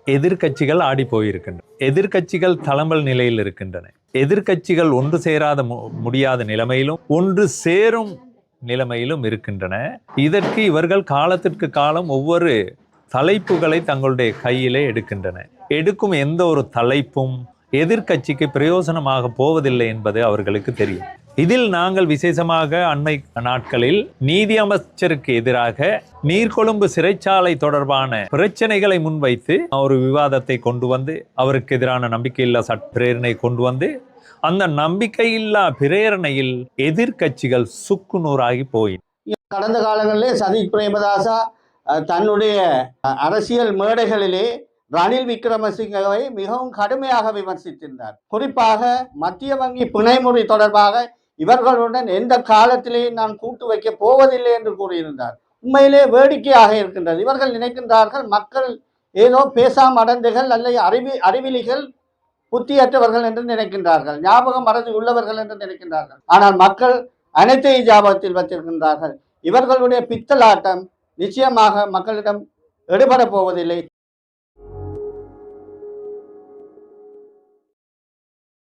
எதிர்க்கட்சிகள் ஆடி போயிருக்கின்றன. எதிர்க்கட்சிகள் தளம்பல் நிலையில் இருக்கின்றன. எதிர்க்கட்சிகள் ஒன்று சேராத முடியாத நிலைமையிலும் ஒன்று சேரும் நிலைமையிலும் இருக்கின்றன. இதற்கு இவர்கள் காலத்திற்கு காலம் ஒவ்வொரு தலைப்புகளை தங்களுடைய கையிலே எடுக்கின்றன. எடுக்கும் எந்த ஒரு தலைப்பும் எதிர்க்கட்சிக்கு பிரயோசனமாக போவதில்லை என்பது அவர்களுக்கு தெரியும். இதில் நாங்கள் விசேஷமாக அண்மை நாட்களில் நீதி அமைச்சருக்கு எதிராக நீர்கொழும்பு சிறைச்சாலை தொடர்பான பிரச்சனைகளை முன்வைத்து ஒரு விவாதத்தை கொண்டு வந்து அவருக்கு எதிரான நம்பிக்கையில்லா பிரேரணை கொண்டு வந்து அந்த நம்பிக்கையில்லா பிரேரணையில் எதிர்க்கட்சிகள் சுக்குநூறாகி போயின. கடந்த காலங்களிலே சஜித் பிரேமதாசா தன்னுடைய அரசியல் மேடைகளிலே ரணில் விக்ரமசிங்கவை மிகவும் கடுமையாக விமர்சித்திருந்தார். குறிப்பாக மத்திய வங்கி பிணைமுறை தொடர்பாக இவர்களுடன் எந்த காலத்திலேயும் நான் கூட்டு வைக்க போவதில்லை என்று கூறியிருந்தார். உண்மையிலே வேடிக்கையாக இருக்கின்றது. இவர்கள் நினைக்கின்றார்கள் மக்கள் ஏதோ பேசாமடந்துகள் அல்லது அறிவிலிகள் புத்தியற்றவர்கள் என்று நினைக்கின்றார்கள், ஞாபகம் மறதி உள்ளவர்கள் என்று நினைக்கின்றார்கள். ஆனால் மக்கள் அனைத்தையும் ஞாபகத்தில் வைத்திருக்கின்றார்கள். இவர்களுடைய பித்தலாட்டம் நிச்சயமாக மக்களிடம் எடுபட போவதில்லை.